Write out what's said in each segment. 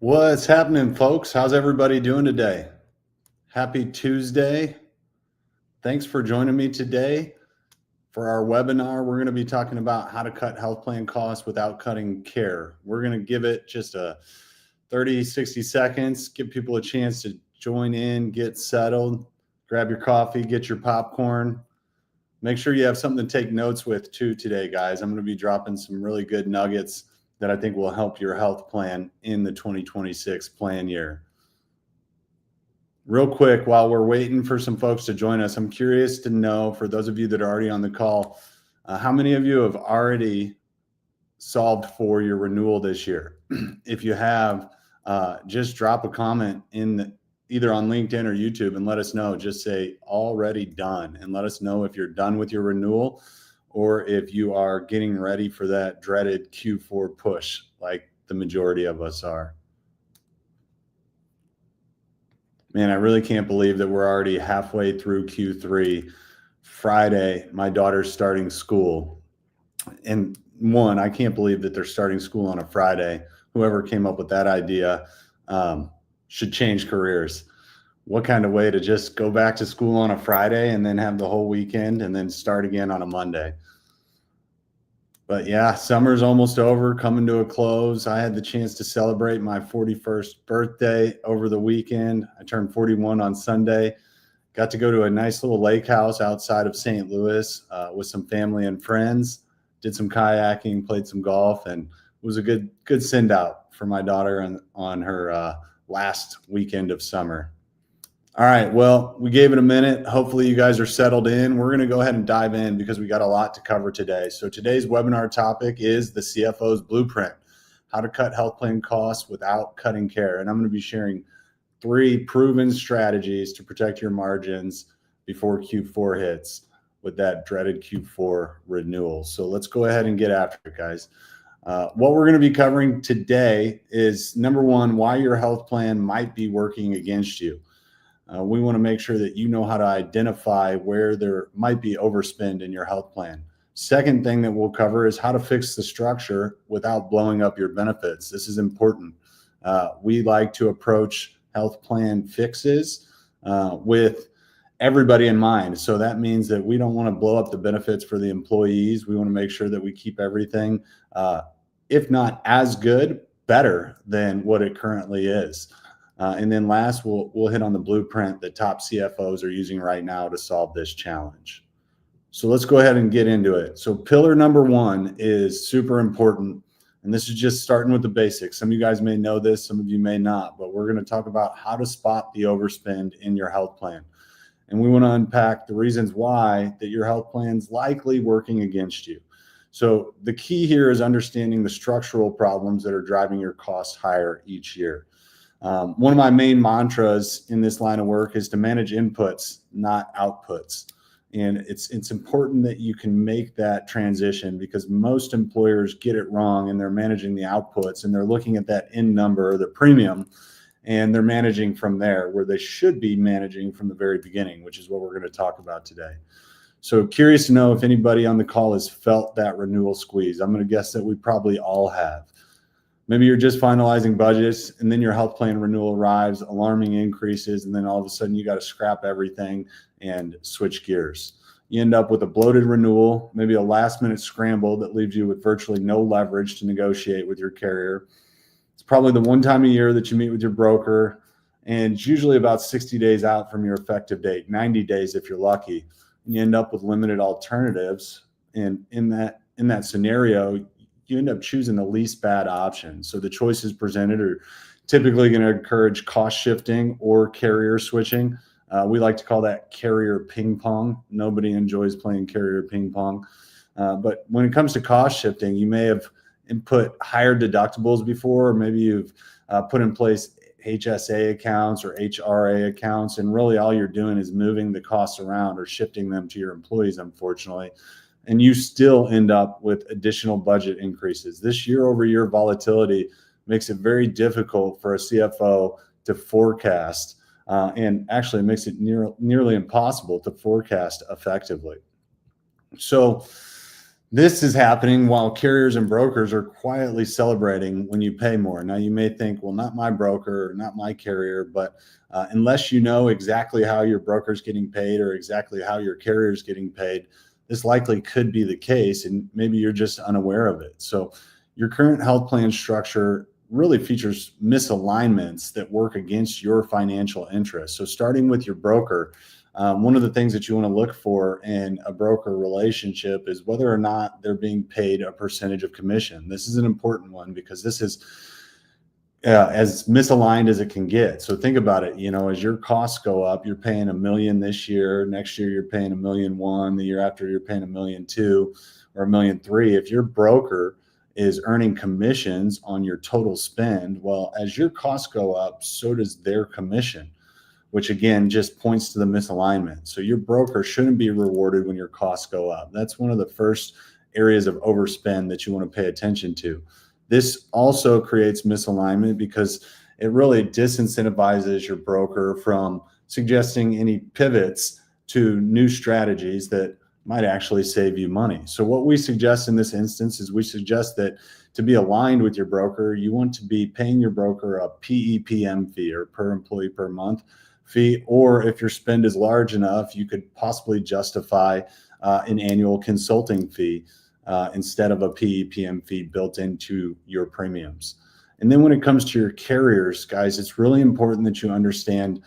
What's happening, folks? How's everybody doing today? Happy Tuesday. Thanks for joining me today for our webinar. We're going to be talking about how to cut health plan costs without cutting care. We're going to give it just a 30, 60 seconds, give people a chance to join in, get settled, grab your coffee, get your popcorn. Make sure you have something to take notes with too today, guys. I'm going to be dropping some really good nuggets that I think will help your health plan in the 2026 plan year. Real quick, while we're waiting for some folks to join us, I'm curious to know, for those of you that are already on the call, how many of you have already solved for your renewal this year? If you have, just drop a comment either on LinkedIn or YouTube and let us know. Just say already done and let us know if you're done with your renewal or if you are getting ready for that dreaded Q4 push like the majority of us are. Man, I really can't believe that we're already halfway through Q3. Friday, my daughter's starting school. And I can't believe that they're starting school on a Friday. Whoever came up with that idea should change careers. What kind of way to just go back to school on a Friday and then have the whole weekend and then start again on a Monday? But yeah, summer's almost over, coming to a close. I had the chance to celebrate my 41st birthday over the weekend. I turned 41 on Sunday. Got to go to a nice little lake house outside of St. Louis with some family and friends. Did some kayaking, played some golf, and it was a good send out for my daughter on her last weekend of summer. All right, well, we gave it a minute. Hopefully you guys are settled in. We're going to go ahead and dive in because we got a lot to cover today. So today's webinar topic is the CFO's blueprint, how to cut health plan costs without cutting care. And I'm going to be sharing 3 proven strategies to protect your margins before Q4 hits with that dreaded Q4 renewal. So let's go ahead and get after it, guys. What we're going to be covering today is, number 1, why your health plan might be working against you. We want to make sure that you know how to identify where there might be overspend in your health plan. Second thing that we'll cover is how to fix the structure without blowing up your benefits. This is important. We like to approach health plan fixes with everybody in mind. So that means that we don't want to blow up the benefits for the employees. We want to make sure that we keep everything, if not as good, better than what it currently is. And then last, we'll hit on the blueprint that top CFOs are using right now to solve this challenge. So let's go ahead and get into it. So pillar number 1 is super important. And this is just starting with the basics. Some of you guys may know this, some of you may not, but we're going to talk about how to spot the overspend in your health plan. And we want to unpack the reasons why that your health plan's likely working against you. So the key here is understanding the structural problems that are driving your costs higher each year. One of my main mantras in this line of work is to manage inputs, not outputs. And it's important that you can make that transition because most employers get it wrong and they're managing the outputs and they're looking at that end number or the premium and they're managing from there where they should be managing from the very beginning, which is what we're going to talk about today. So curious to know if anybody on the call has felt that renewal squeeze. I'm going to guess that we probably all have. Maybe you're just finalizing budgets and then your health plan renewal arrives, alarming increases, and then all of a sudden you got to scrap everything and switch gears. You end up with a bloated renewal, maybe a last minute scramble that leaves you with virtually no leverage to negotiate with your carrier. It's probably the one time a year that you meet with your broker, and it's usually about 60 days out from your effective date, 90 days if you're lucky. And you end up with limited alternatives. And in that scenario, you end up choosing the least bad option. So the choices presented are typically going to encourage cost shifting or carrier switching. We like to call that carrier ping pong. Nobody enjoys playing carrier ping pong. But when it comes to cost shifting, you may have input higher deductibles before, or maybe you've put in place HSA accounts or HRA accounts, and really all you're doing is moving the costs around or shifting them to your employees, unfortunately. And you still end up with additional budget increases. This year-over-year volatility makes it very difficult for a CFO to forecast, and actually makes it nearly impossible to forecast effectively. So This is happening while carriers and brokers are quietly celebrating when you pay more. Now, you may think, well, not my broker, or not my carrier, but unless you know exactly how your broker's getting paid or exactly how your carrier's getting paid, this likely could be the case, and maybe you're just unaware of it. So, your current health plan structure really features misalignments that work against your financial interests. So, starting with your broker, one of the things that you want to look for in a broker relationship is whether or not they're being paid a percentage of commission. This is an important one because this is as misaligned as it can get. So think about it. As your costs go up, you're paying $1 million this year. Next year, you're paying $1.1 million. The year after, you're paying $1.2 million or $1.3 million. If your broker is earning commissions on your total spend, well, as your costs go up, so does their commission, which again just points to the misalignment. So your broker shouldn't be rewarded when your costs go up. That's one of the first areas of overspend that you want to pay attention to. This also creates misalignment because it really disincentivizes your broker from suggesting any pivots to new strategies that might actually save you money. So what we suggest in this instance is we suggest that to be aligned with your broker, you want to be paying your broker a PEPM fee, or per employee per month fee, or if your spend is large enough, you could possibly justify an annual consulting fee instead of a PEPM fee built into your premiums. And then when it comes to your carriers, guys, it's really important that you understand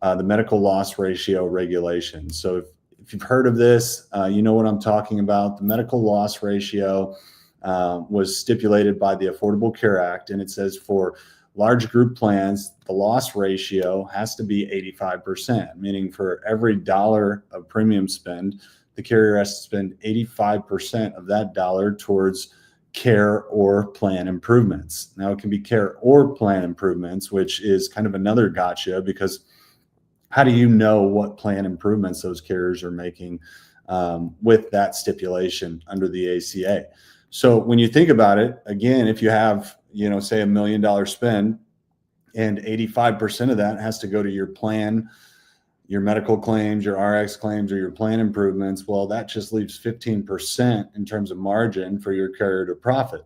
the medical loss ratio regulation. So if you've heard of this, you know what I'm talking about. The medical loss ratio was stipulated by the Affordable Care Act, and it says for large group plans, the loss ratio has to be 85%, meaning for every dollar of premium spend, the carrier has to spend 85% of that dollar towards care or plan improvements. Now, it can be care or plan improvements, which is kind of another gotcha, because how do you know what plan improvements those carriers are making with that stipulation under the ACA? So when you think about it, again, if you have, say $1 million spend and 85% of that has to go to your plan, your medical claims, your RX claims, or your plan improvements, well, that just leaves 15% in terms of margin for your carrier to profit.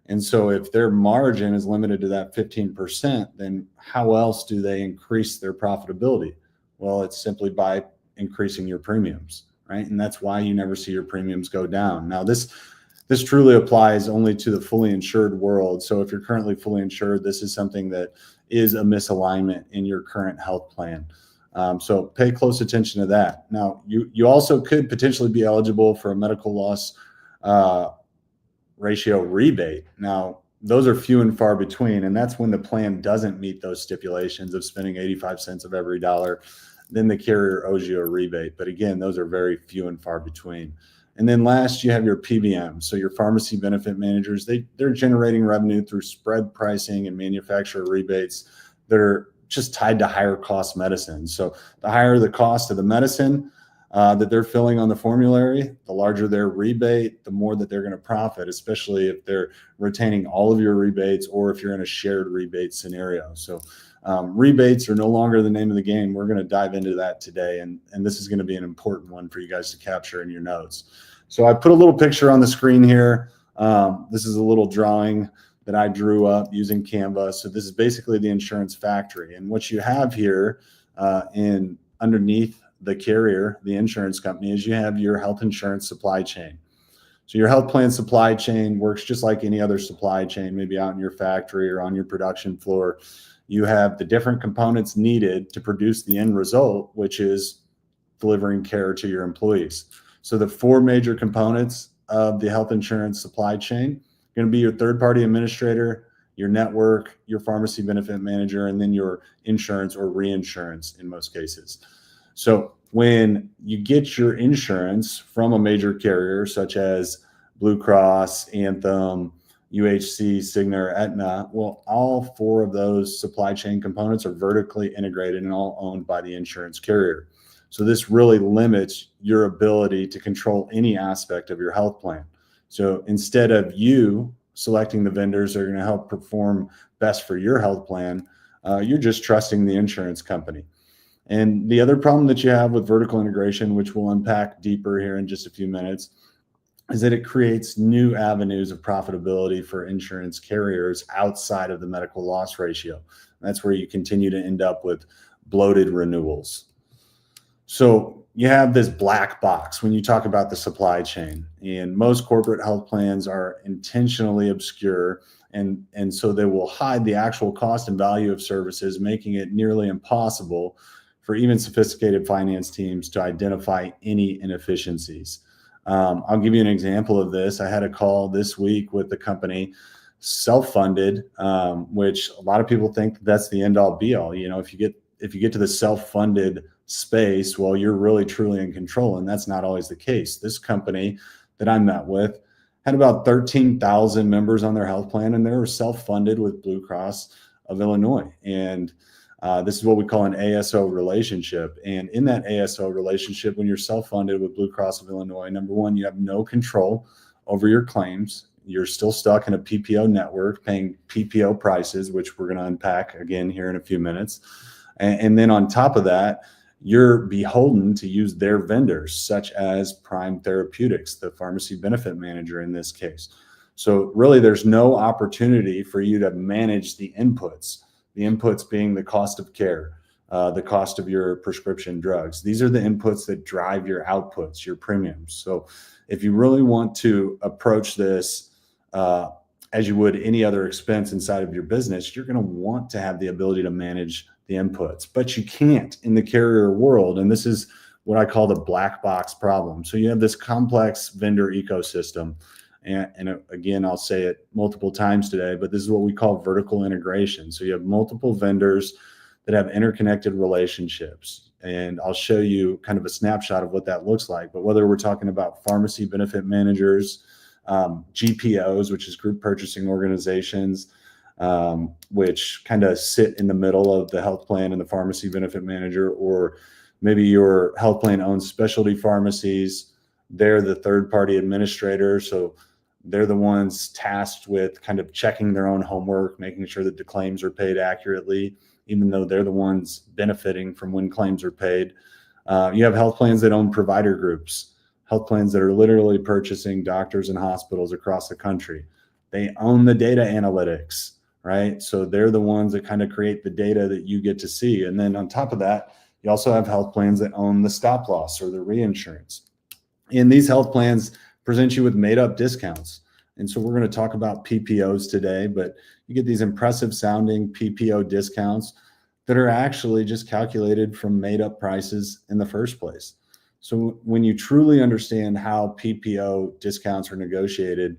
And so if their margin is limited to that 15%, then how else do they increase their profitability? Well, it's simply by increasing your premiums, right? And that's why you never see your premiums go down. Now, this truly applies only to the fully insured world. So if you're currently fully insured, this is something that is a misalignment in your current health plan. So pay close attention to that. Now, you also could potentially be eligible for a medical loss ratio rebate. Now, those are few and far between, and that's when the plan doesn't meet those stipulations of spending 85 cents of every dollar. Then the carrier owes you a rebate. But again, those are very few and far between. And then last, you have your PBM. So your pharmacy benefit managers, they're generating revenue through spread pricing and manufacturer rebates that are just tied to higher cost medicine. So the higher the cost of the medicine that they're filling on the formulary, the larger their rebate, the more that they're going to profit, especially if they're retaining all of your rebates or if you're in a shared rebate scenario. So rebates are no longer the name of the game. We're going to dive into that today, and this is going to be an important one for you guys to capture in your notes. So I put a little picture on the screen here. This is a little drawing that I drew up using Canva. So this is basically the insurance factory. And what you have here in underneath the carrier, the insurance company, is you have your health insurance supply chain. So your health plan supply chain works just like any other supply chain, maybe out in your factory or on your production floor. You have the different components needed to produce the end result, which is delivering care to your employees. So the four major components of the health insurance supply chain are going to be your third-party administrator, your network, your pharmacy benefit manager, and then your insurance or reinsurance in most cases. So when you get your insurance from a major carrier such as Blue Cross, Anthem, UHC, Cigna, or Aetna, well, all four of those supply chain components are vertically integrated and all owned by the insurance carrier. So this really limits your ability to control any aspect of your health plan. So instead of you selecting the vendors that are going to help perform best for your health plan, you're just trusting the insurance company. And the other problem that you have with vertical integration, which we'll unpack deeper here in just a few minutes, is that it creates new avenues of profitability for insurance carriers outside of the medical loss ratio. That's where you continue to end up with bloated renewals. So you have this black box when you talk about the supply chain, and most corporate health plans are intentionally obscure, and so they will hide the actual cost and value of services, making it nearly impossible for even sophisticated finance teams to identify any inefficiencies. I'll give you an example of this. I had a call this week with the company, self-funded, which a lot of people think that's the end-all be-all. You know, if you get to the self-funded space, well, you're really truly in control, and that's not always the case. This company that I met with had about 13,000 members on their health plan, and they were self-funded with Blue Cross of Illinois. And this is what we call an ASO relationship. And in that ASO relationship, when you're self-funded with Blue Cross of Illinois, number one, you have no control over your claims. You're still stuck in a PPO network paying PPO prices, which we're going to unpack again here in a few minutes. And then on top of that, you're beholden to use their vendors, such as Prime Therapeutics, the pharmacy benefit manager in this case. So really, there's no opportunity for you to manage the inputs being the cost of care, the cost of your prescription drugs. These are the inputs that drive your outputs, your premiums. So if you really want to approach this as you would any other expense inside of your business, you're going to want to have the ability to manage the inputs, but you can't in the carrier world. And this is what I call the black box problem. So you have this complex vendor ecosystem. And again, I'll say it multiple times today, but this is what we call vertical integration. So you have multiple vendors that have interconnected relationships. And I'll show you kind of a snapshot of what that looks like. But whether we're talking about pharmacy benefit managers, GPOs, which is group purchasing organizations, which kind of sit in the middle of the health plan and the pharmacy benefit manager, or maybe your health plan owns specialty pharmacies. They're the third-party administrator, so they're the ones tasked with kind of checking their own homework, making sure that the claims are paid accurately, even though they're the ones benefiting from when claims are paid. You have health plans that own provider groups, health plans that are literally purchasing doctors and hospitals across the country. They own the data analytics, right? So they're the ones that kind of create the data that you get to see. And then on top of that, you also have health plans that own the stop loss or the reinsurance. And these health plans present you with made up discounts. And so we're going to talk about PPOs today, but you get these impressive sounding PPO discounts that are actually just calculated from made up prices in the first place. So when you truly understand how PPO discounts are negotiated,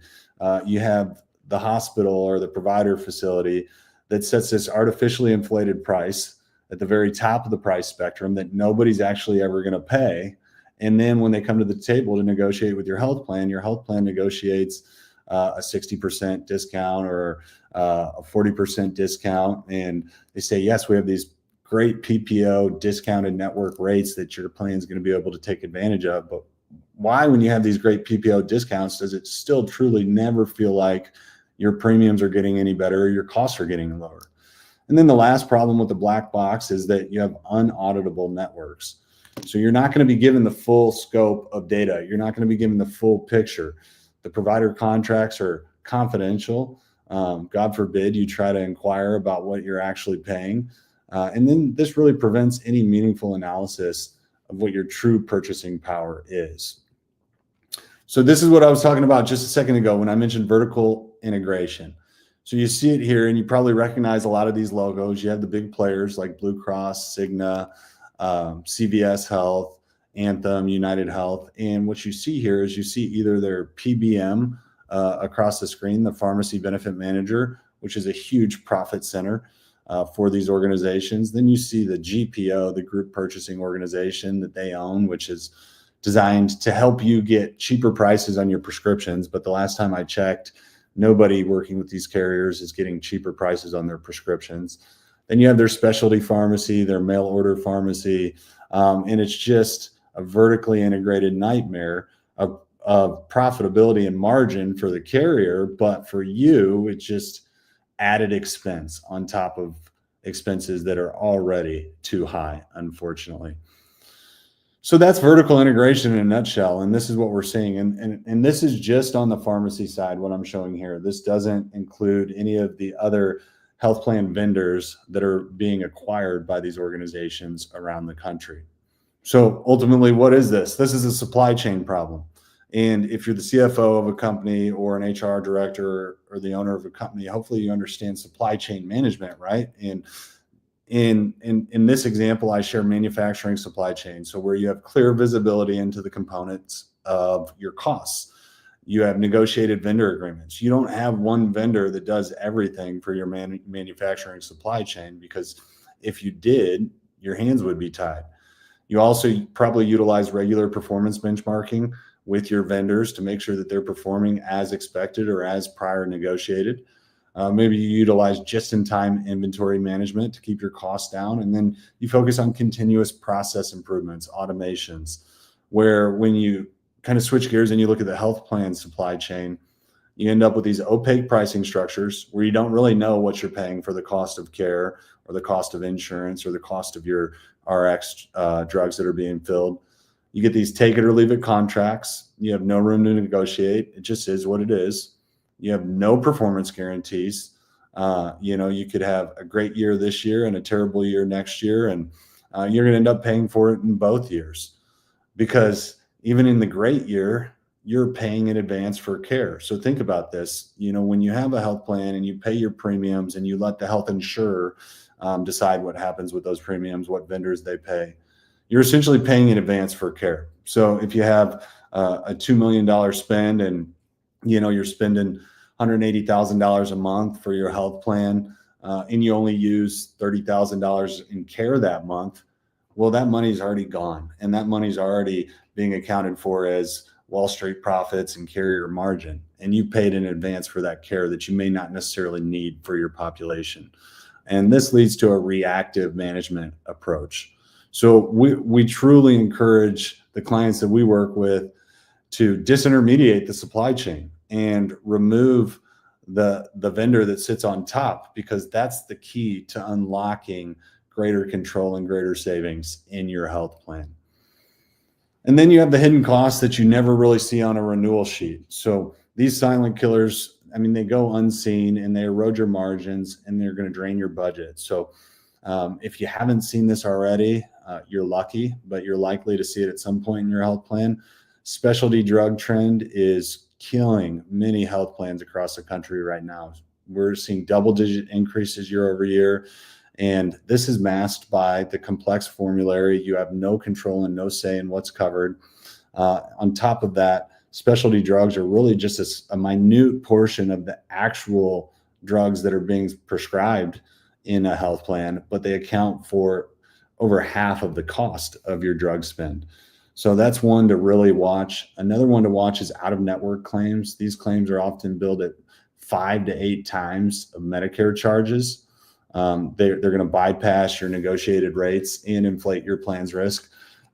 you have the hospital or the provider facility that sets this artificially inflated price at the very top of the price spectrum that nobody's actually ever going to pay. And then when they come to the table to negotiate with your health plan negotiates a 60% discount or a 40% discount. And they say, yes, we have these great PPO discounted network rates that your plan is going to be able to take advantage of. But why, when you have these great PPO discounts, does it still truly never feel like your premiums are getting any better or your costs are getting lower? And then the last problem with the black box is that you have unauditable networks. So you're not going to be given the full scope of data. You're not going to be given the full picture. The provider contracts are confidential. God forbid you try to inquire about what you're actually paying. And then this really prevents any meaningful analysis of what your true purchasing power is. So this is what I was talking about just a second ago when I mentioned vertical integration. So you see it here, and you probably recognize a lot of these logos. You have the big players like Blue Cross, Cigna, CVS Health, Anthem, United Health. And what you see here is you see either their PBM across the screen, the pharmacy benefit manager, which is a huge profit center for these organizations. Then you see the GPO, the group purchasing organization that they own, which is designed to help you get cheaper prices on your prescriptions. But the last time I checked, nobody working with these carriers is getting cheaper prices on their prescriptions. Then you have their specialty pharmacy, their mail order pharmacy, and it's just a vertically integrated nightmare of profitability and margin for the carrier. But for you, it's just added expense on top of expenses that are already too high, unfortunately. So that's vertical integration in a nutshell. And this is what we're seeing. And this is just on the pharmacy side, what I'm showing here. This doesn't include any of the other health plan vendors that are being acquired by these organizations around the country. So ultimately, what is this? This is a supply chain problem. And if you're the CFO of a company or an HR director or the owner of a company, hopefully you understand supply chain management, right? And in this example, I share manufacturing supply chain. So where you have clear visibility into the components of your costs. You have negotiated vendor agreements. You don't have one vendor that does everything for your manufacturing supply chain, because if you did, your hands would be tied. You also probably utilize regular performance benchmarking with your vendors to make sure that they're performing as expected or as prior negotiated. Maybe you utilize just-in-time inventory management to keep your costs down. And then you focus on continuous process improvements, automations, where when you kind of switch gears and you look at the health plan supply chain, you end up with these opaque pricing structures where you don't really know what you're paying for the cost of care or the cost of insurance or the cost of your RX drugs that are being filled. You get these take it or leave it contracts. You have no room to negotiate. It just is what it is. You have no performance guarantees. You could have a great year this year and a terrible year next year, and you're going to end up paying for it in both years, because even in the great year, you're paying in advance for care. So think about this. When you have a health plan and you pay your premiums and you let the health insurer decide what happens with those premiums, what vendors they pay, you're essentially paying in advance for care. So if you have a $2 million spend and you're spending $180,000 a month for your health plan, and you only use $30,000 in care that month, well, that money's already gone, and that money's already being accounted for as Wall Street profits and carrier margin, and you paid in advance for that care that you may not necessarily need for your population. And this leads to a reactive management approach. So we truly encourage the clients that we work with to disintermediate the supply chain and remove the vendor that sits on top, because that's the key to unlocking greater control and greater savings in your health plan. And then you have the hidden costs that you never really see on a renewal sheet. So these silent killers, they go unseen and they erode your margins and they're going to drain your budget. So if you haven't seen this already, you're lucky, but you're likely to see it at some point in your health plan. Specialty drug trend is killing many health plans across the country right now. We're seeing double-digit increases year over year, and this is masked by the complex formulary. You have no control and no say in what's covered. On top of that, specialty drugs are really just a minute portion of the actual drugs that are being prescribed in a health plan, but they account for over half of the cost of your drug spend. So that's one to really watch. Another one to watch is out-of-network claims. These claims are often billed at 5 to 8 times of Medicare charges. They're going to bypass your negotiated rates and inflate your plan's risk.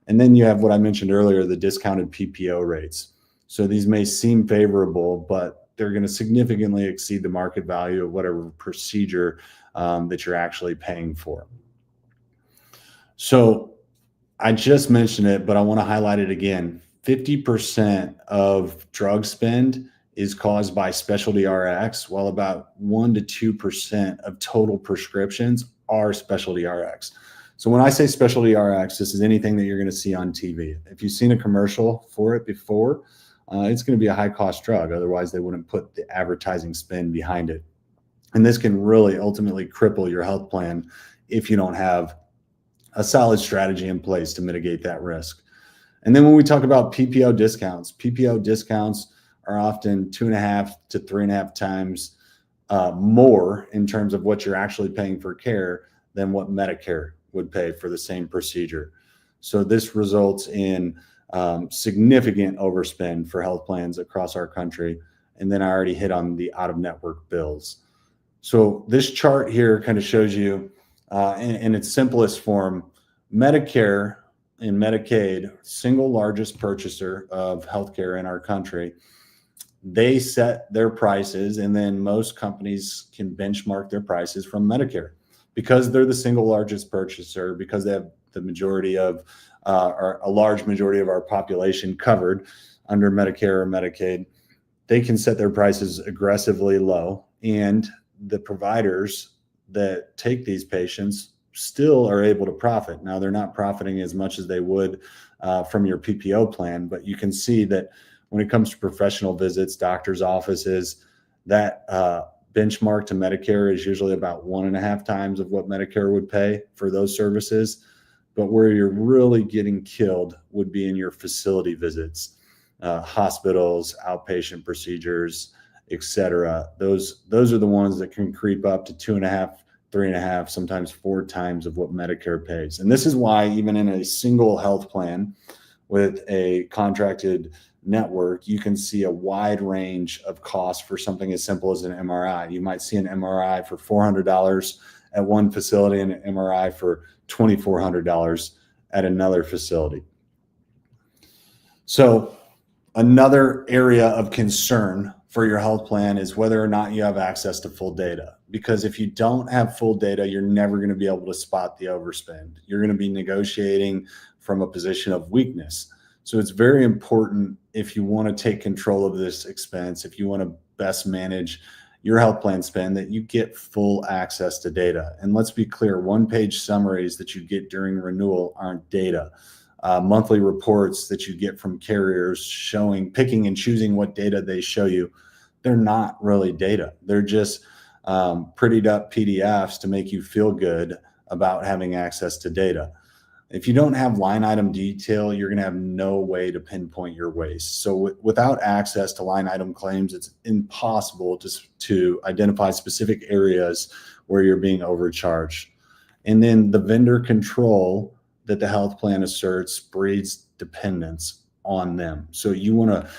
And then you have what I mentioned earlier, the discounted PPO rates. So these may seem favorable, but they're going to significantly exceed the market value of whatever procedure that you're actually paying for. So I just mentioned it, but I want to highlight it again. 50% of drug spend is caused by specialty RX, while about 1 to 2% of total prescriptions are specialty RX. So when I say specialty RX, this is anything that you're going to see on TV. If you've seen a commercial for it before, it's going to be a high-cost drug. Otherwise, they wouldn't put the advertising spend behind it. And this can really ultimately cripple your health plan if you don't have a solid strategy in place to mitigate that risk. And then when we talk about PPO discounts are often 2.5 to 3.5 times more in terms of what you're actually paying for care than what Medicare would pay for the same procedure. So this results in significant overspend for health plans across our country. And then I already hit on the out-of-network bills. So this chart here kind of shows you in its simplest form, Medicare and Medicaid, single largest purchaser of healthcare in our country. They set their prices, and then most companies can benchmark their prices from Medicare because they're the single largest purchaser, because they have the majority of or a large majority of our population covered under Medicare or Medicaid, they can set their prices aggressively low, and the providers that take these patients still are able to profit. Now, they're not profiting as much as they would from your PPO plan, but you can see that when it comes to professional visits, doctor's offices, that benchmark to Medicare is usually about 1.5 times of what Medicare would pay for those services. But where you're really getting killed would be in your facility visits, hospitals, outpatient procedures, et cetera. Those are the ones that can creep up to 2.5, 3.5, sometimes 4 times of what Medicare pays. And this is why even in a single health plan with a contracted network, you can see a wide range of costs for something as simple as an MRI. You might see an MRI for $400 at one facility and an MRI for $2,400 at another facility. So another area of concern for your health plan is whether or not you have access to full data. Because if you don't have full data, you're never going to be able to spot the overspend. You're going to be negotiating from a position of weakness. So it's very important, if you want to take control of this expense, if you want to best manage your health plan spend, that you get full access to data. And let's be clear, one-page summaries that you get during renewal aren't data. Monthly reports that you get from carriers showing, picking and choosing what data they show you, they're not really data. They're just prettied up PDFs to make you feel good about having access to data. If you don't have line item detail, you're going to have no way to pinpoint your waste. So without access to line item claims, it's impossible to identify specific areas where you're being overcharged. And then the vendor control that the health plan asserts breeds dependence on them. So you want to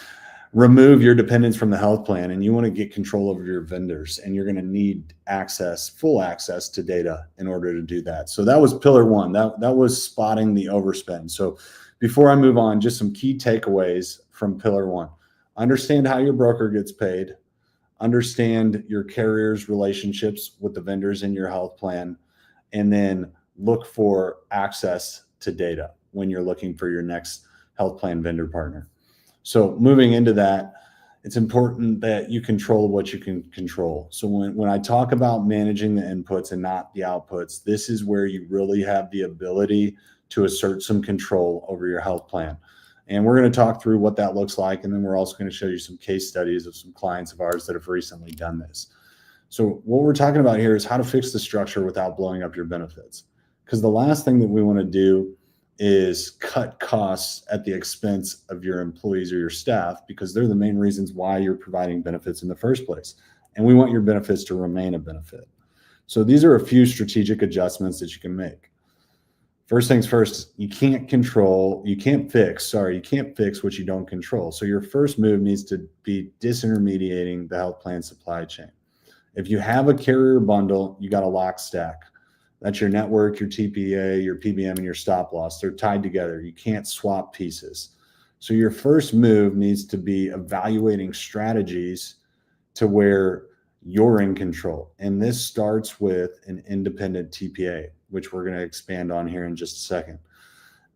remove your dependence from the health plan, and you want to get control over your vendors, and you're going to need access, full access to data in order to do that. So that was pillar one. That was spotting the overspend. So before I move on, just some key takeaways from pillar one. Understand how your broker gets paid. Understand your carrier's relationships with the vendors in your health plan, and then look for access to data when you're looking for your next health plan vendor partner. So moving into that, it's important that you control what you can control. So when I talk about managing the inputs and not the outputs, this is where you really have the ability to assert some control over your health plan. And we're going to talk through what that looks like. And then we're also going to show you some case studies of some clients of ours that have recently done this. So what we're talking about here is how to fix the structure without blowing up your benefits. Because the last thing that we want to do is cut costs at the expense of your employees or your staff, because they're the main reasons why you're providing benefits in the first place. And we want your benefits to remain a benefit. So these are a few strategic adjustments that you can make. First things first, you can't fix what you don't control. So your first move needs to be disintermediating the health plan supply chain. If you have a carrier bundle, you got a lock stack. That's your network, your TPA, your PBM, and your stop loss. They're tied together. You can't swap pieces. So your first move needs to be evaluating strategies to where you're in control. And this starts with an independent TPA, which we're going to expand on here in just a second.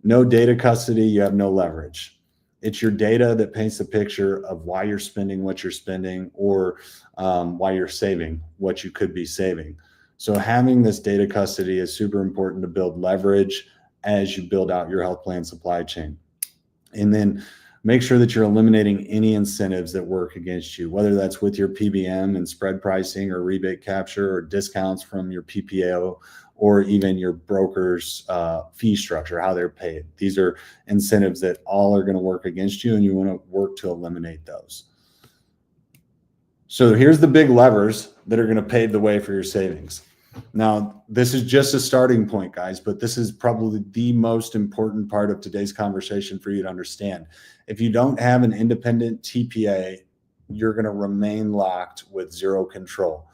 No data custody, you have no leverage. It's your data that paints the picture of why you're spending what you're spending, or why you're saving what you could be saving. So having this data custody is super important to build leverage as you build out your health plan supply chain. And then make sure that you're eliminating any incentives that work against you, whether that's with your PBM and spread pricing or rebate capture or discounts from your PPO, or even your broker's fee structure, how they're paid. These are incentives that all are going to work against you, and you want to work to eliminate those. So here's the big levers that are going to pave the way for your savings. Now, this is just a starting point, guys, but this is probably the most important part of today's conversation for you to understand. If you don't have an independent TPA, you're going to remain locked with zero control.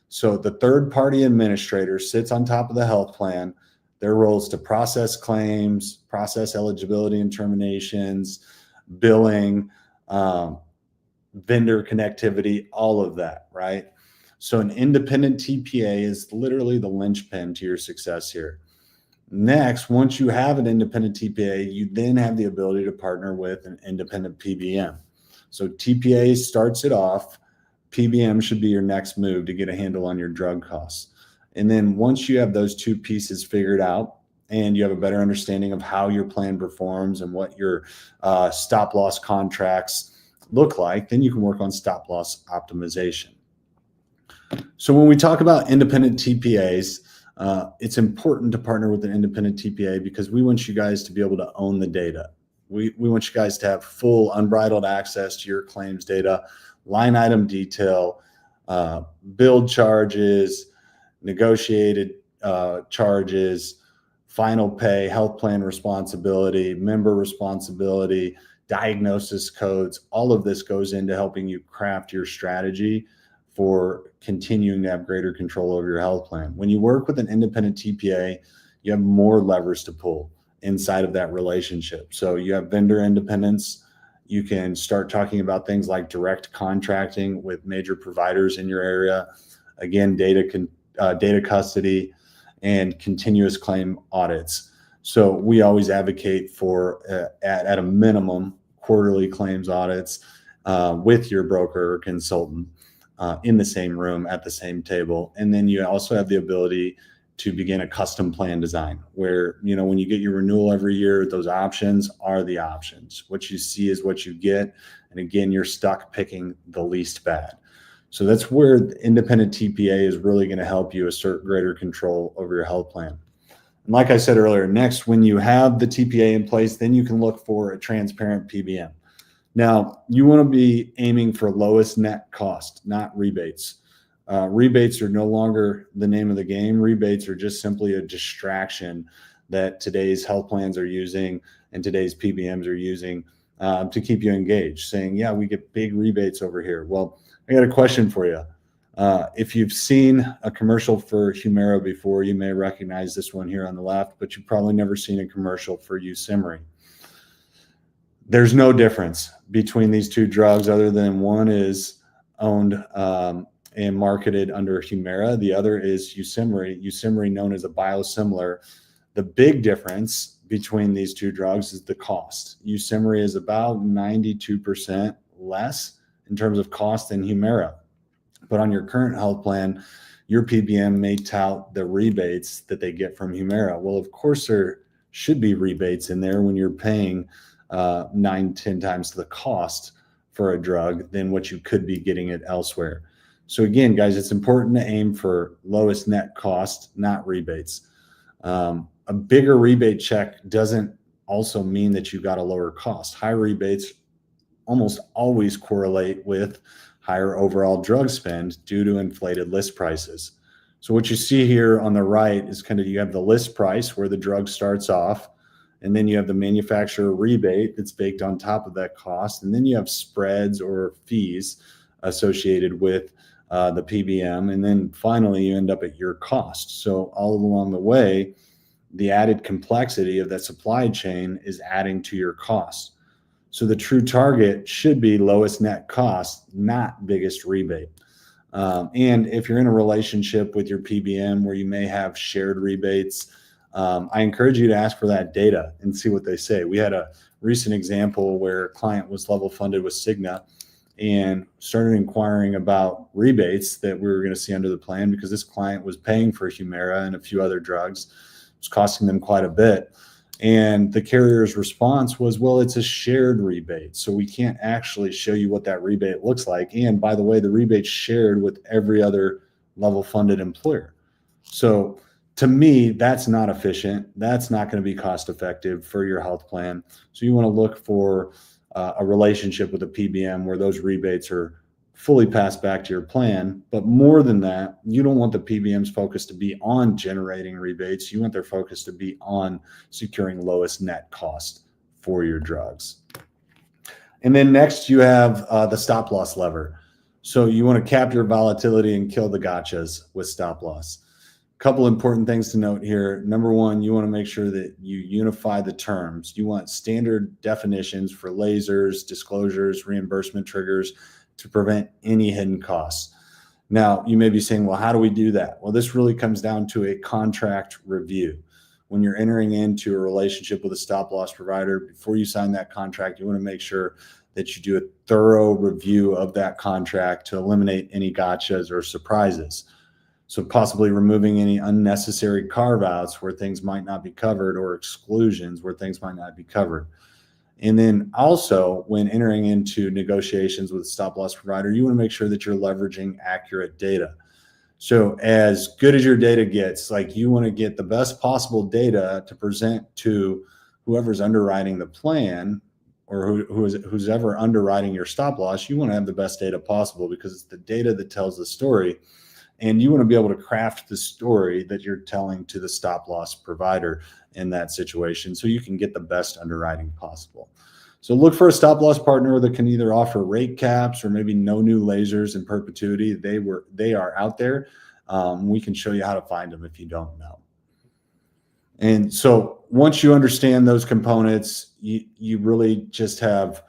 So the third-party administrator sits on top of the health plan. Their role is to process claims, process eligibility and terminations, billing, vendor connectivity, all of that, right? So an independent TPA is literally the linchpin to your success here. Next, once you have an independent TPA, you then have the ability to partner with an independent PBM. So TPA starts it off. PBM should be your next move to get a handle on your drug costs. And then once you have those two pieces figured out and you have a better understanding of how your plan performs and what your stop loss contracts look like, then you can work on stop loss optimization. So when we talk about independent TPAs, it's important to partner with an independent TPA because we want you guys to be able to own the data. We want you guys to have full unbridled access to your claims data, line item detail, billed charges, negotiated charges, final pay, health plan responsibility, member responsibility, diagnosis codes. All of this goes into helping you craft your strategy for continuing to have greater control over your health plan. When you work with an independent TPA, you have more levers to pull inside of that relationship. So you have vendor independence. You can start talking about things like direct contracting with major providers in your area. Again, data custody and continuous claim audits. So we always advocate for, at a minimum, quarterly claims audits with your broker or consultant in the same room at the same table. And then you also have the ability to begin a custom plan design where, when you get your renewal every year, those options are the options. What you see is what you get. And again, you're stuck picking the least bad. So that's where the independent TPA is really going to help you assert greater control over your health plan. And like I said earlier, next, when you have the TPA in place, then you can look for a transparent PBM. Now, you want to be aiming for lowest net cost, not rebates. Rebates are no longer the name of the game. Rebates are just simply a distraction that today's health plans are using and today's PBMs are using to keep you engaged, saying, yeah, we get big rebates over here. Well, I got a question for you. If you've seen a commercial for Humira before, you may recognize this one here on the left, but you've probably never seen a commercial for Yusimry. There's no difference between these two drugs other than one is owned and marketed under Humira. The other is Yusimry known as a biosimilar. The big difference between these two drugs is the cost. Yusimry is about 92% less in terms of cost than Humira. But on your current health plan, your PBM may tout the rebates that they get from Humira. Well, of course, there should be rebates in there when you're paying 9-10 times the cost for a drug than what you could be getting it elsewhere. So again, guys, it's important to aim for lowest net cost, not rebates. A bigger rebate check doesn't also mean that you got a lower cost. High rebates almost always correlate with higher overall drug spend due to inflated list prices. So what you see here on the right is you have the list price where the drug starts off, and then you have the manufacturer rebate that's baked on top of that cost, and then you have spreads or fees associated with the PBM, and then finally you end up at your cost. So all along the way, the added complexity of that supply chain is adding to your cost. So the true target should be lowest net cost, not biggest rebate. And if you're in a relationship with your PBM where you may have shared rebates, I encourage you to ask for that data and see what they say. We had a recent example where a client was level funded with Cigna and started inquiring about rebates that we were going to see under the plan because this client was paying for Humira and a few other drugs. It was costing them quite a bit. And the carrier's response was, well, it's a shared rebate, so we can't actually show you what that rebate looks like. And by the way, the rebate's shared with every other level funded employer. So to me, that's not efficient. That's not going to be cost effective for your health plan. So you want to look for a relationship with a PBM where those rebates are fully passed back to your plan. But more than that, you don't want the PBM's focus to be on generating rebates. You want their focus to be on securing lowest net cost for your drugs. And then next you have the stop loss lever. So you want to cap your volatility and kill the gotchas with stop loss. Couple important things to note here. Number one, you want to make sure that you unify the terms. You want standard definitions for lasers, disclosures, reimbursement triggers to prevent any hidden costs. Now, you may be saying, well, how do we do that? Well, this really comes down to a contract review. when you're entering into a relationship with a stop loss provider, before you sign that contract, you want to make sure that you do a thorough review of that contract to eliminate any gotchas or surprises. So possibly removing any unnecessary carve-outs where things might not be covered, or exclusions where things might not be covered. And then also, when entering into negotiations with a stop loss provider, you want to make sure that you're leveraging accurate data. So as good as your data gets, like, you want to get the best possible data to present to whoever's underwriting the plan, or who's ever underwriting your stop loss. You want to have the best data possible, because it's the data that tells the story. And you want to be able to craft the story that you're telling to the stop loss provider in that situation, so you can get the best underwriting possible. So look for a stop loss partner that can either offer rate caps or maybe no new lasers in perpetuity. They are out there. We can show you how to find them if you don't know. And so once you understand those components, you really just have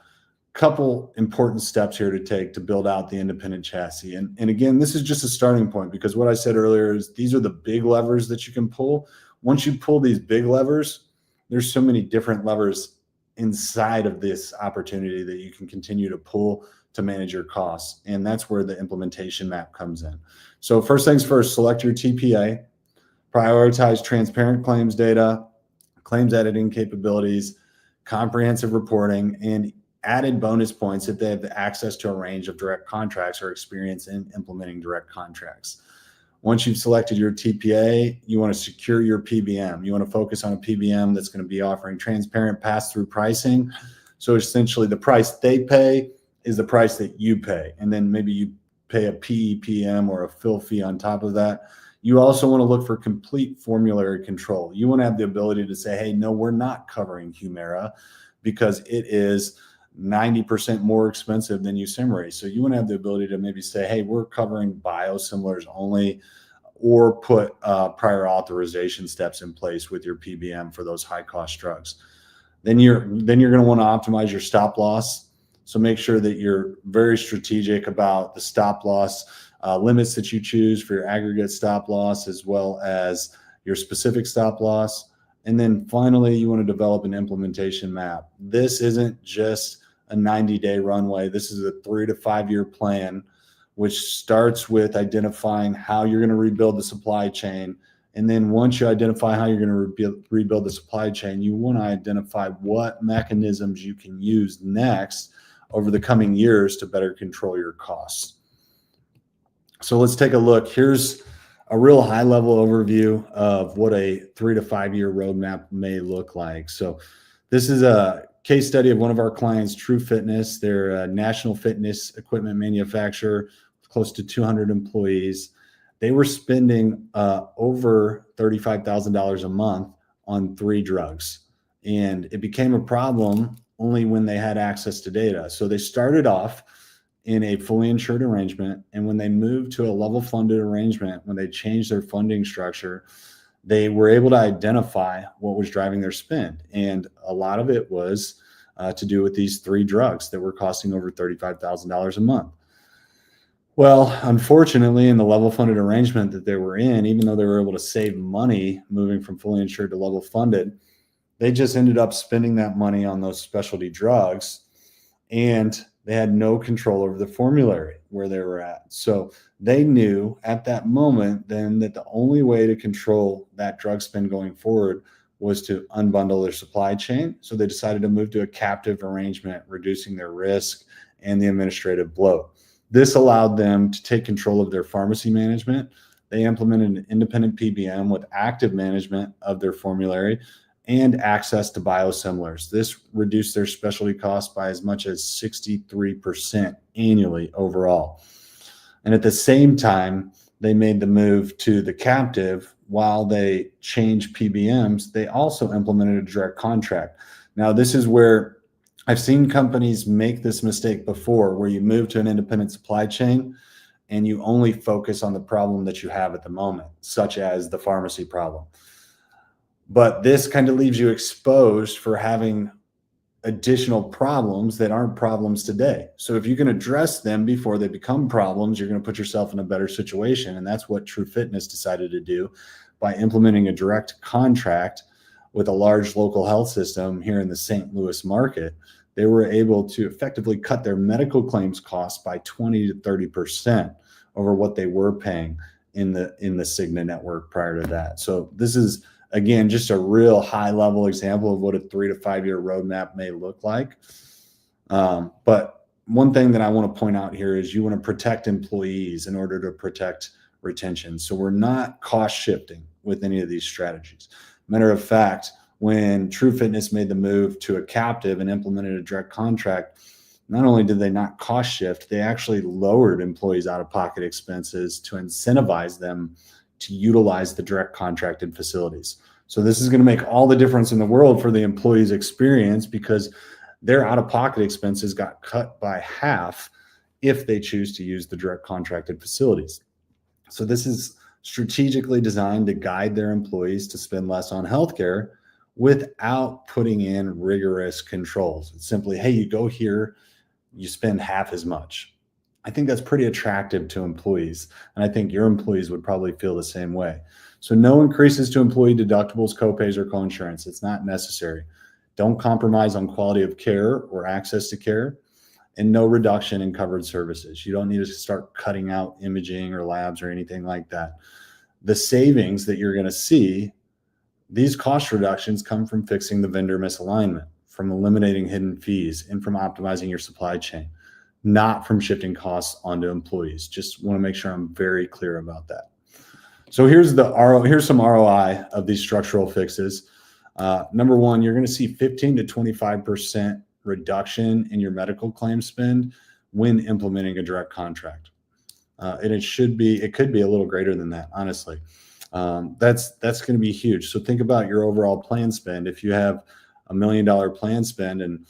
a couple important steps here to take to build out the independent chassis. And again, this is just a starting point, because what I said earlier is these are the big levers that you can pull. Once you pull these big levers, there's so many different levers inside of this opportunity that you can continue to pull to manage your costs. And that's where the implementation map comes in. So first things first, select your TPA, prioritize transparent claims data, claims editing capabilities, comprehensive reporting, and added bonus points if they have the access to a range of direct contracts or experience in implementing direct contracts. Once you've selected your TPA, you want to secure your PBM. You want to focus on a PBM that's going to be offering transparent pass-through pricing. So essentially, the price they pay is the price that you pay. And then maybe you pay a PEPM or a fill fee on top of that. You also want to look for complete formulary control. You want to have the ability to say, hey, no, we're not covering Humira because it is 90% more expensive than Usimary. So you want to have the ability to maybe say, hey, we're covering biosimilars only, or put prior authorization steps in place with your PBM for those high cost drugs. Then you're going to want to optimize your stop loss. So make sure that you're very strategic about the stop loss limits that you choose for your aggregate stop loss, as well as your specific stop loss. And then finally, you want to develop an implementation map. This isn't just a 90-day runway. This is a 3 to 5 year plan, which starts with identifying how you're going to rebuild the supply chain. And then once you identify how you're going to rebuild the supply chain, you want to identify what mechanisms you can use next over the coming years to better control your costs. So let's take a look. Here's a real high level overview of what a 3 to 5 year roadmap may look like. So this is a case study of one of our clients, True Fitness. They're a national fitness equipment manufacturer with close to 200 employees. They were spending over $35,000 a month on 3 drugs. And it became a problem only when they had access to data. So they started off in a fully insured arrangement. And when they moved to a level funded arrangement, when they changed their funding structure, they were able to identify what was driving their spend. And a lot of it was to do with these 3 drugs that were costing over $35,000 a month. Well, unfortunately, in the level funded arrangement that they were in, even though they were able to save money moving from fully insured to level funded, they just ended up spending that money on those specialty drugs, and they had no control over the formulary where they were at. So they knew at that moment then that the only way to control that drug spend going forward was to unbundle their supply chain. So they decided to move to a captive arrangement, reducing their risk and the administrative bloat. This allowed them to take control of their pharmacy management. They implemented an independent PBM with active management of their formulary and access to biosimilars. This reduced their specialty costs by as much as 63% annually overall. And at the same time, they made the move to the captive. While they changed PBMs, they also implemented a direct contract. Now, this is where I've seen companies make this mistake before, where you move to an independent supply chain and you only focus on the problem that you have at the moment, such as the pharmacy problem. But this kind of leaves you exposed for having additional problems that aren't problems today. So if you can address them before they become problems, you're going to put yourself in a better situation. And that's what True Fitness decided to do by implementing a direct contract with a large local health system here in the St. Louis market. They were able to effectively cut their medical claims costs by 20 to 30% over what they were paying in the Cigna network prior to that. So this is, again, just a real high level example of what a 3 to 5 year roadmap may look like. But one thing that I want to point out here is you want to protect employees in order to protect retention. So we're not cost shifting with any of these strategies. Matter of fact, when True Fitness made the move to a captive and implemented a direct contract, not only did they not cost shift, they actually lowered employees' out-of-pocket expenses to incentivize them to utilize the direct contracted facilities. So this is going to make all the difference in the world for the employee's experience, because their out-of-pocket expenses got cut by half if they choose to use the direct contracted facilities. So this is strategically designed to guide their employees to spend less on healthcare without putting in rigorous controls. It's simply, hey, you go here, you spend half as much. I think that's pretty attractive to employees, and I think your employees would probably feel the same way. So no increases to employee deductibles, copays, or coinsurance. It's not necessary. Don't compromise on quality of care or access to care, and no reduction in covered services. You don't need to start cutting out imaging or labs or anything like that. The savings that you're going to see, these cost reductions come from fixing the vendor misalignment, from eliminating hidden fees, and from optimizing your supply chain, not from shifting costs onto employees. Just want to make sure I'm very clear about that. So here's some ROI of these structural fixes. Number one, you're going to see 15 to 25% reduction in your medical claim spend when implementing a direct contract. And it could be a little greater than that, honestly. That's going to be huge. So think about your overall plan spend. If you have $1 million plan spend and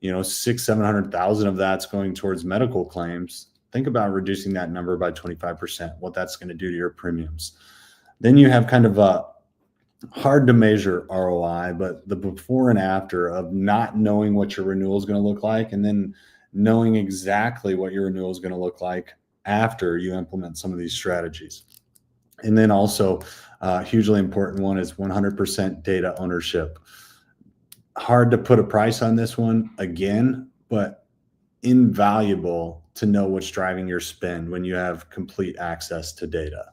600,000-700,000 of that's going towards medical claims, think about reducing that number by 25%, what that's going to do to your premiums. Then you have kind of a hard to measure ROI, but the before and after of not knowing what your renewal is going to look like, and then knowing exactly what your renewal is going to look like after you implement some of these strategies. And then also a hugely important one is 100% data ownership. Hard to put a price on this one again, but invaluable to know what's driving your spend when you have complete access to data.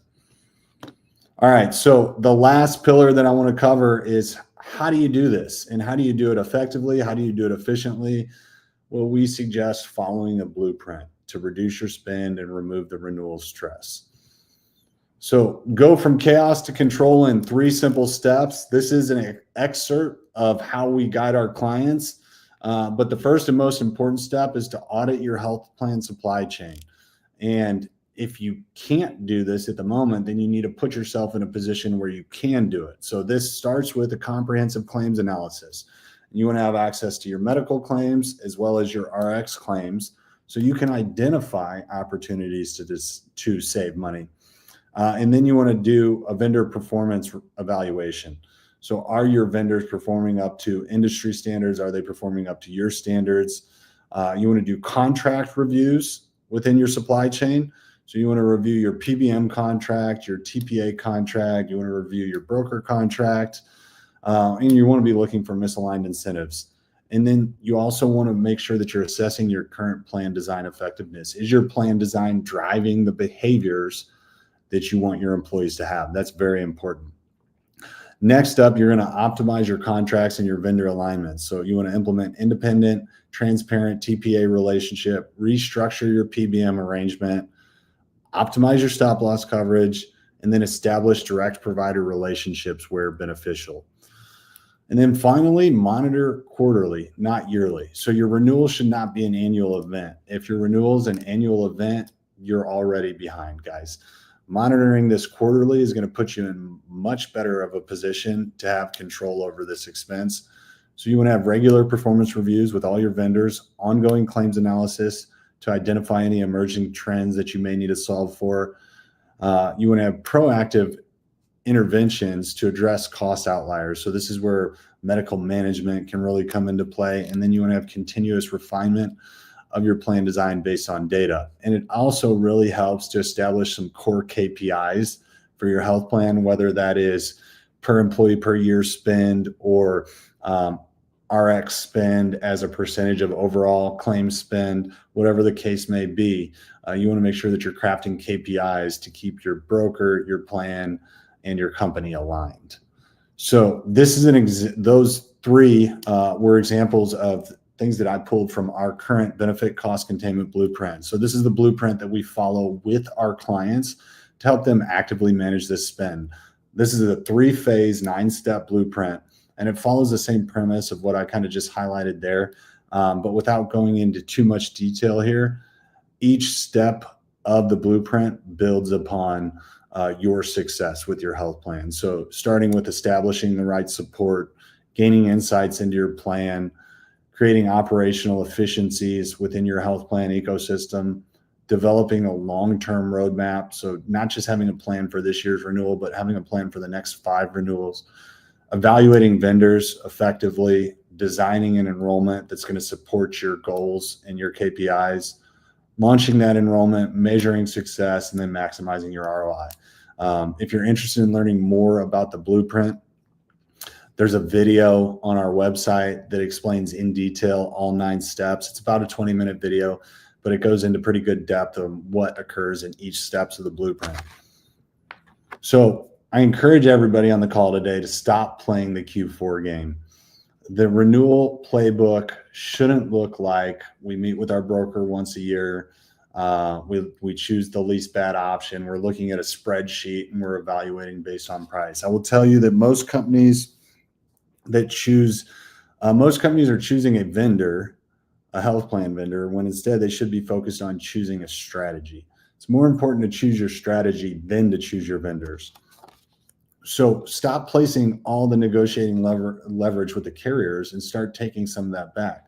All right, so the last pillar that I want to cover is, how do you do this, and how do you do it effectively? How do you do it efficiently? Well, we suggest following a blueprint to reduce your spend and remove the renewal stress. So go from chaos to control in 3 simple steps. This is an excerpt of how we guide our clients. But the first and most important step is to audit your health plan supply chain. And if you can't do this at the moment, then you need to put yourself in a position where you can do it. So this starts with a comprehensive claims analysis. You want to have access to your medical claims as well as your RX claims, so you can identify opportunities to save money. And then you want to do a vendor performance evaluation. So are your vendors performing up to industry standards? Are they performing up to your standards? You want to do contract reviews within your supply chain. So you want to review your PBM contract, your TPA contract. You want to review your broker contract. And you want to be looking for misaligned incentives. And then you also want to make sure that you're assessing your current plan design effectiveness. Is your plan design driving the behaviors that you want your employees to have? That's very important. Next up, you're going to optimize your contracts and your vendor alignments. So you want to implement independent, transparent TPA relationship, restructure your PBM arrangement, optimize your stop loss coverage, and then establish direct provider relationships where beneficial. And then finally, monitor quarterly, not yearly. So your renewal should not be an annual event. If your renewal is an annual event, you're already behind, guys. Monitoring this quarterly is going to put you in much better of a position to have control over this expense. So you want to have regular performance reviews with all your vendors, ongoing claims analysis to identify any emerging trends that you may need to solve for. You want to have proactive interventions to address cost outliers. So this is where medical management can really come into play. And then you want to have continuous refinement of your plan design based on data. And it also really helps to establish some core KPIs for your health plan, whether that is per employee per year spend, or RX spend as a percentage of overall claim spend, whatever the case may be. You want to make sure that you're crafting KPIs to keep your broker, your plan, and your company aligned. So this is those three were examples of things that I pulled from our current benefit cost containment blueprint. So this is the blueprint that we follow with our clients to help them actively manage this spend. This is a 3-phase, 9-step blueprint, and it follows the same premise of what I kind of just highlighted there. But without going into too much detail here, each step of the blueprint builds upon your success with your health plan. So starting with establishing the right support, gaining insights into your plan, creating operational efficiencies within your health plan ecosystem, developing a long-term roadmap. So not just having a plan for this year's renewal, but having a plan for the next 5 renewals, evaluating vendors effectively, designing an enrollment that's going to support your goals and your KPIs, launching that enrollment, measuring success, and then maximizing your ROI. If you're interested in learning more about the blueprint, there's a video on our website that explains in detail all 9 steps. It's about a 20-minute video, but it goes into pretty good depth of what occurs in each steps of the blueprint. So I encourage everybody on the call today to stop playing the Q4 game. The renewal playbook shouldn't look like we meet with our broker once a year. We choose the least bad option. We're looking at a spreadsheet and we're evaluating based on price. I will tell you that most companies are choosing a vendor, a health plan vendor, when instead they should be focused on choosing a strategy. It's more important to choose your strategy than to choose your vendors. So stop placing all the negotiating leverage with the carriers and start taking some of that back.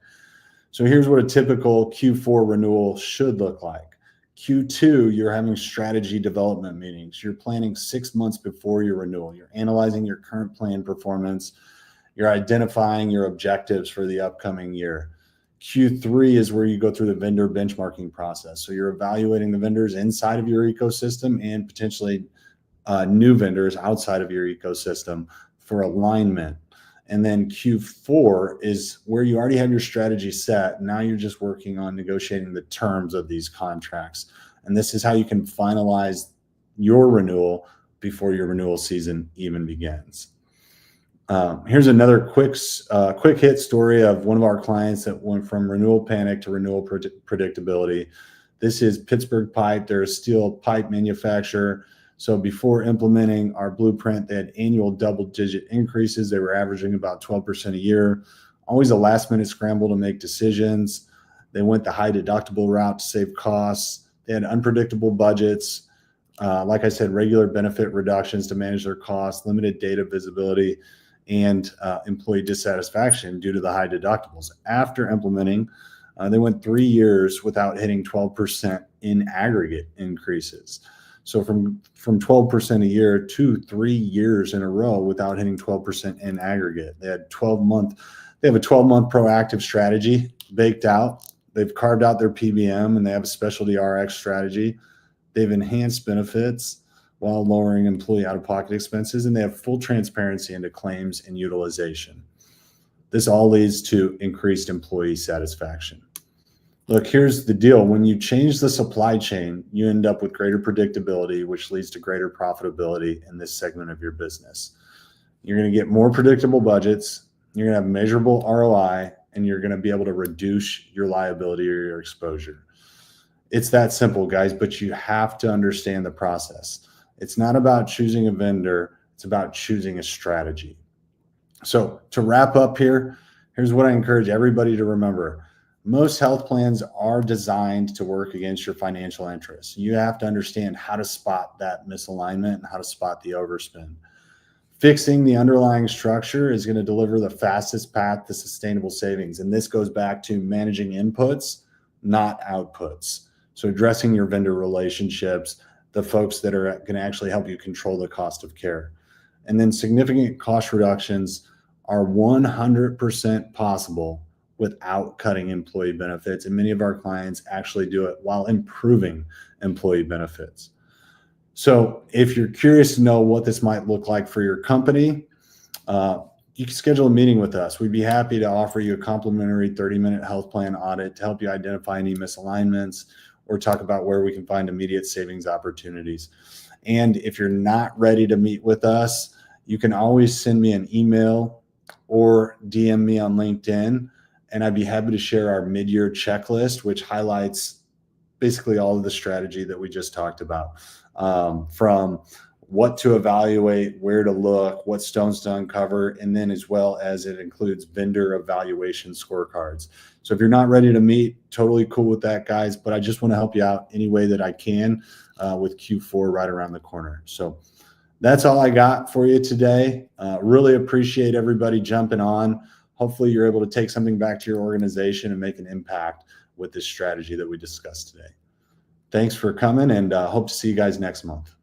So here's what a typical Q4 renewal should look like. Q2, you're having strategy development meetings. You're planning 6 months before your renewal. You're analyzing your current plan performance. You're identifying your objectives for the upcoming year. Q3 is where you go through the vendor benchmarking process. So you're evaluating the vendors inside of your ecosystem and potentially new vendors outside of your ecosystem for alignment. And then Q4 is where you already have your strategy set. Now you're just working on negotiating the terms of these contracts. And this is how you can finalize your renewal before your renewal season even begins. Here's another quick hit story of one of our clients that went from renewal panic to renewal predictability. This is Pittsburgh Pipe. They're a steel pipe manufacturer. So before implementing our blueprint, they had annual double-digit increases. They were averaging about 12% a year. Always a last-minute scramble to make decisions. They went the high deductible route to save costs. They had unpredictable budgets. Like I said, regular benefit reductions to manage their costs, limited data visibility, and employee dissatisfaction due to the high deductibles. After implementing, they went 3 years without hitting 12% in aggregate increases. So from 12% a year to 3 years in a row without hitting 12% in aggregate. They have a 12-month proactive strategy baked out. They've carved out their PBM and they have a specialty RX strategy. They've enhanced benefits while lowering employee out-of-pocket expenses, and they have full transparency into claims and utilization. This all leads to increased employee satisfaction. Look, here's the deal. When you change the supply chain, you end up with greater predictability, which leads to greater profitability in this segment of your business. You're going to get more predictable budgets, you're going to have measurable ROI, and you're going to be able to reduce your liability or your exposure. It's that simple, guys, but you have to understand the process. It's not about choosing a vendor, it's about choosing a strategy. So to wrap up here, here's what I encourage everybody to remember. Most health plans are designed to work against your financial interests. You have to understand how to spot that misalignment and how to spot the overspend. Fixing the underlying structure is going to deliver the fastest path to sustainable savings. And this goes back to managing inputs, not outputs. So addressing your vendor relationships, the folks that are going to actually help you control the cost of care. And then significant cost reductions are 100% possible without cutting employee benefits. And many of our clients actually do it while improving employee benefits. So if you're curious to know what this might look like for your company, you can schedule a meeting with us. We'd be happy to offer you a complimentary 30-minute health plan audit to help you identify any misalignments or talk about where we can find immediate savings opportunities. And if you're not ready to meet with us, you can always send me an email or DM me on LinkedIn, and I'd be happy to share our mid-year checklist, which highlights basically all of the strategy that we just talked about, from what to evaluate, where to look, what stones to uncover, and then as well as it includes vendor evaluation scorecards. So if you're not ready to meet, totally cool with that, guys, but I just want to help you out any way that I can with Q4 right around the corner. So that's all I got for you today. Really appreciate everybody jumping on. Hopefully you're able to take something back to your organization and make an impact with this strategy that we discussed today. Thanks for coming, and hope to see you guys next month.